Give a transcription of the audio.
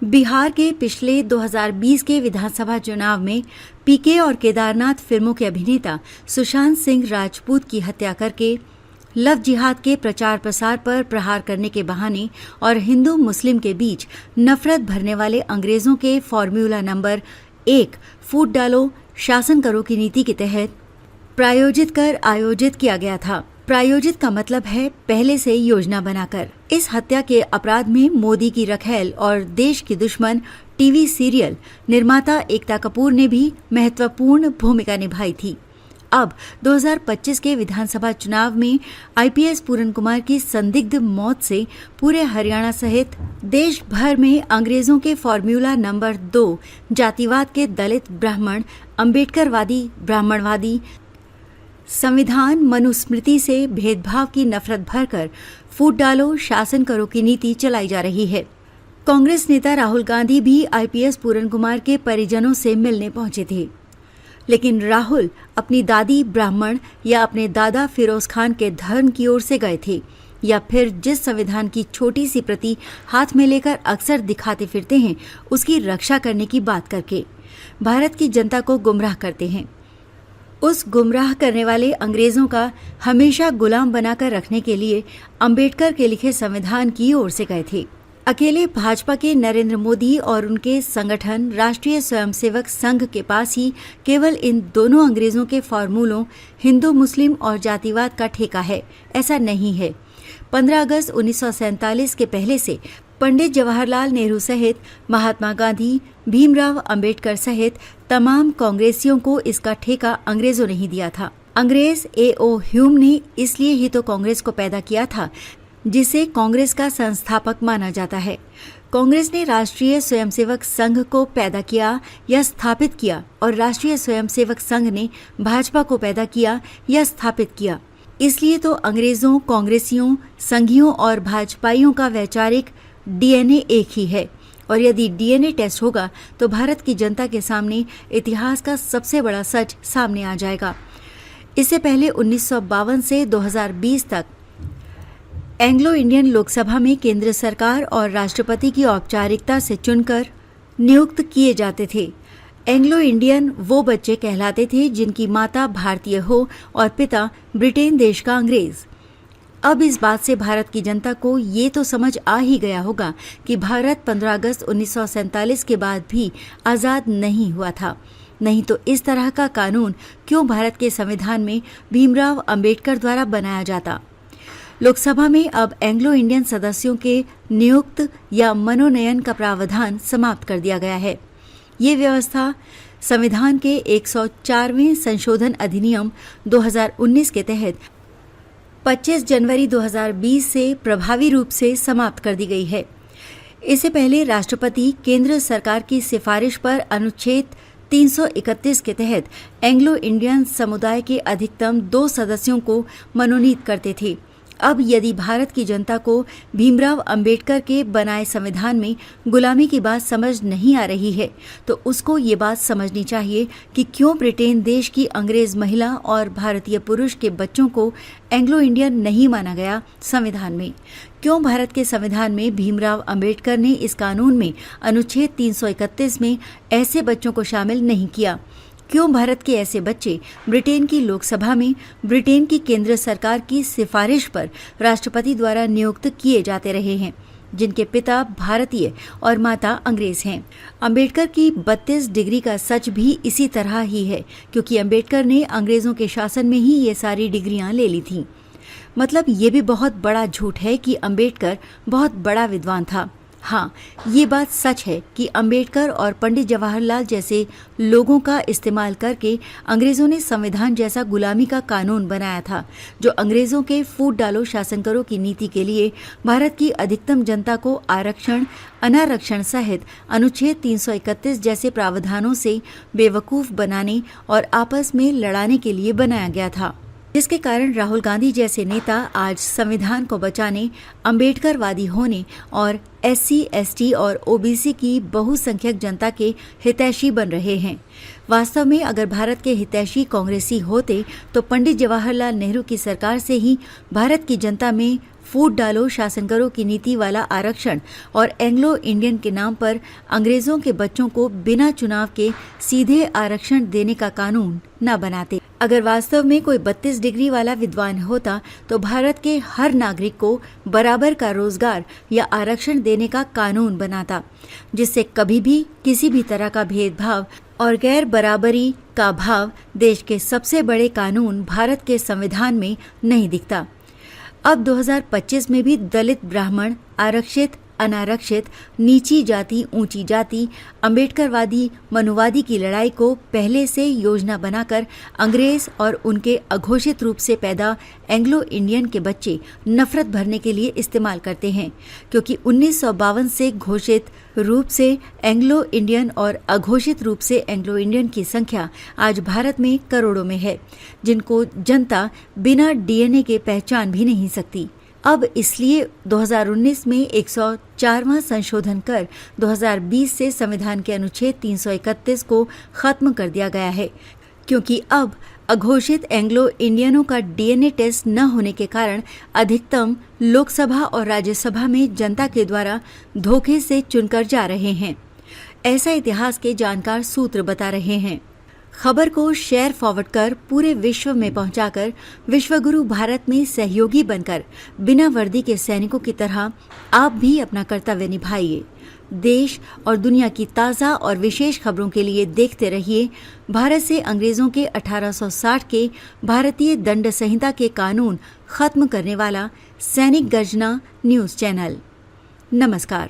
बिहार के पिछले 2020 के विधानसभा चुनाव में पीके और केदारनाथ फिल्मों के अभिनेता सुशांत सिंह राजपूत की हत्या करके लव जिहाद के प्रचार प्रसार पर प्रहार करने के बहाने और हिंदू मुस्लिम के बीच नफरत भरने वाले अंग्रेजों के फॉर्मूला नंबर 1 फूट डालो शासन करो की नीति के तहत प्रायोजित कर आयोजित किया गया था। प्रायोजित का मतलब है पहले से योजना बनाकर। इस हत्या के अपराध में मोदी की रखैल और देश की दुश्मन टीवी सीरियल निर्माता एकता कपूर ने भी महत्वपूर्ण भूमिका निभाई थी। अब 2025 के विधानसभा चुनाव में आईपीएस पूरन कुमार की संदिग्ध मौत से पूरे हरियाणा सहित देश भर में अंग्रेजों के फॉर्मूला नंबर 2 जातिवाद के दलित ब्राह्मण, अंबेडकरवादी ब्राह्मणवादी, संविधान मनुस्मृति से भेदभाव की नफरत भरकर फूट डालो शासन करो की नीति चलाई जा रही है। कांग्रेस नेता राहुल गांधी भी आईपीएस पूरन कुमार के परिजनों से मिलने पहुंचे थे, लेकिन राहुल अपनी दादी ब्राह्मण या अपने दादा फिरोज खान के धर्म की ओर से गए थे, या फिर जिस संविधान की छोटी सी प्रति हाथ में लेकर अक्सर दिखाते फिरते हैं उसकी रक्षा करने की बात करके भारत की जनता को गुमराह करते हैं। उस गुमराह करने वाले अंग्रेजों का हमेशा गुलाम बनाकर रखने के लिए अंबेडकर के लिखे संविधान की ओर से गए थे। अकेले भाजपा के नरेंद्र मोदी और उनके संगठन राष्ट्रीय स्वयंसेवक संघ के पास ही केवल इन दोनों अंग्रेजों के फॉर्मूलों हिंदू मुस्लिम और जातिवाद का ठेका है, ऐसा नहीं है। 15 अगस्त 1947 के पहले से पंडित जवाहरलाल नेहरू सहित महात्मा गांधी, भीमराव अंबेडकर सहित तमाम कांग्रेसियों को इसका ठेका अंग्रेजों ने ही दिया था। अंग्रेज A.O. ह्यूम ने इसलिए ही तो कांग्रेस को पैदा किया था, जिसे कांग्रेस का संस्थापक माना जाता है। कांग्रेस ने राष्ट्रीय स्वयंसेवक संघ को पैदा किया या स्थापित किया और राष्ट्रीय स्वयंसेवक संघ ने भाजपा को पैदा किया या स्थापित किया। इसलिए तो अंग्रेजों, कांग्रेसियों, संघियों और भाजपाइयों का वैचारिक डीएनए एक ही है, और यदि डीएनए टेस्ट होगा तो भारत की जनता के सामने इतिहास का सबसे बड़ा सच सामने आ जाएगा। इससे पहले 1952 से 2020 तक एंग्लो इंडियन लोकसभा में केंद्र सरकार और राष्ट्रपति की औपचारिकता से चुनकर नियुक्त किए जाते थे। एंग्लो इंडियन वो बच्चे कहलाते थे जिनकी माता भारतीय हो और पिता ब्रिटेन देश का अंग्रेज। अब इस बात से भारत की जनता को ये तो समझ आ ही गया होगा कि भारत 15 अगस्त 1947 के बाद भी आज़ाद नहीं हुआ था। नहीं तो इस तरह का कानून क्यों भारत के संविधान में भीमराव अंबेडकर द्वारा बनाया जाता। लोकसभा में अब एंग्लो इंडियन सदस्यों के नियुक्त या मनोनयन का प्रावधान समाप्त कर दिया गया है। ये व्यवस्था संविधान के 104वें संशोधन अधिनियम 2019 के तहत 25 जनवरी 2020 से प्रभावी रूप से समाप्त कर दी गई है। इससे पहले राष्ट्रपति केंद्र सरकार की सिफारिश पर अनुच्छेद 331 के तहत एंग्लो इंडियन समुदाय के अधिकतम 2 सदस्यों को मनोनीत करते थे। अब यदि भारत की जनता को भीमराव अंबेडकर के बनाए संविधान में गुलामी की बात समझ नहीं आ रही है, तो उसको ये बात समझनी चाहिए कि क्यों ब्रिटेन देश की अंग्रेज महिला और भारतीय पुरुष के बच्चों को एंग्लो इंडियन नहीं माना गया संविधान में। क्यों भारत के संविधान में भीमराव अंबेडकर ने इस कानून में अनुच्छेद 331 में ऐसे बच्चों को शामिल नहीं किया। क्यों भारत के ऐसे बच्चे ब्रिटेन की लोकसभा में ब्रिटेन की केंद्र सरकार की सिफारिश पर राष्ट्रपति द्वारा नियुक्त किए जाते रहे हैं, जिनके पिता भारतीय और माता अंग्रेज हैं। अंबेडकर की 32 डिग्री का सच भी इसी तरह ही है, क्योंकि अंबेडकर ने अंग्रेजों के शासन में ही ये सारी डिग्रियां ले ली थीं। मतलब ये भी बहुत बड़ा झूठ है कि अंबेडकर बहुत बड़ा विद्वान था। हाँ, ये बात सच है कि अंबेडकर और पंडित जवाहरलाल जैसे लोगों का इस्तेमाल करके अंग्रेजों ने संविधान जैसा गुलामी का कानून बनाया था, जो अंग्रेजों के फूट डालो शासन करो की नीति के लिए भारत की अधिकतम जनता को आरक्षण, अनारक्षण सहित अनुच्छेद 331 जैसे प्रावधानों से बेवकूफ बनाने और आपस में लड़ाने के लिए बनाया गया था, जिसके कारण राहुल गांधी जैसे नेता आज संविधान को बचाने, अंबेडकरवादी होने और SC, ST और OBC की बहुसंख्यक जनता के हितैषी बन रहे हैं। वास्तव में अगर भारत के हितैषी कांग्रेसी होते तो पंडित जवाहरलाल नेहरू की सरकार से ही भारत की जनता में फूट डालो शासन करो की नीति वाला आरक्षण और एंग्लो इंडियन के नाम पर अंग्रेजों के बच्चों को बिना चुनाव के सीधे आरक्षण देने का कानून न बनाते। अगर वास्तव में कोई 32 डिग्री वाला विद्वान होता तो भारत के हर नागरिक को बराबर का रोजगार या आरक्षण देने का कानून बनाता, जिससे कभी भी किसी भी तरह का भेदभाव और गैर बराबरी का भाव देश के सबसे बड़े कानून भारत के संविधान में नहीं दिखता। अब 2025 में भी दलित, ब्राह्मण, आरक्षित, अनारक्षित, नीची जाति, ऊंची जाति, अम्बेडकरवादी, मनुवादी की लड़ाई को पहले से योजना बनाकर अंग्रेज और उनके अघोषित रूप से पैदा एंग्लो इंडियन के बच्चे नफरत भरने के लिए इस्तेमाल करते हैं, क्योंकि 1952 से घोषित रूप से एंग्लो इंडियन और अघोषित रूप से एंग्लो इंडियन की संख्या आज भारत में करोड़ों में है, जिनको जनता बिना डीएनए के पहचान भी नहीं सकती। अब इसलिए 2019 में 104वां संशोधन कर 2020 से संविधान के अनुच्छेद 331 को खत्म कर दिया गया है, क्योंकि अब अघोषित एंग्लो इंडियनों का डीएनए टेस्ट न होने के कारण अधिकतम लोकसभा और राज्यसभा में जनता के द्वारा धोखे से चुनकर जा रहे हैं। ऐसा इतिहास के जानकार सूत्र बता रहे हैं। खबर को शेयर फॉरवर्ड कर पूरे विश्व में पहुंचाकर विश्वगुरु भारत में सहयोगी बनकर बिना वर्दी के सैनिकों की तरह आप भी अपना कर्तव्य निभाइए। देश और दुनिया की ताज़ा और विशेष खबरों के लिए देखते रहिए भारत से अंग्रेजों के 1860 के भारतीय दंड संहिता के कानून खत्म करने वाला सैनिक गर्जना न्यूज़ चैनल। नमस्कार।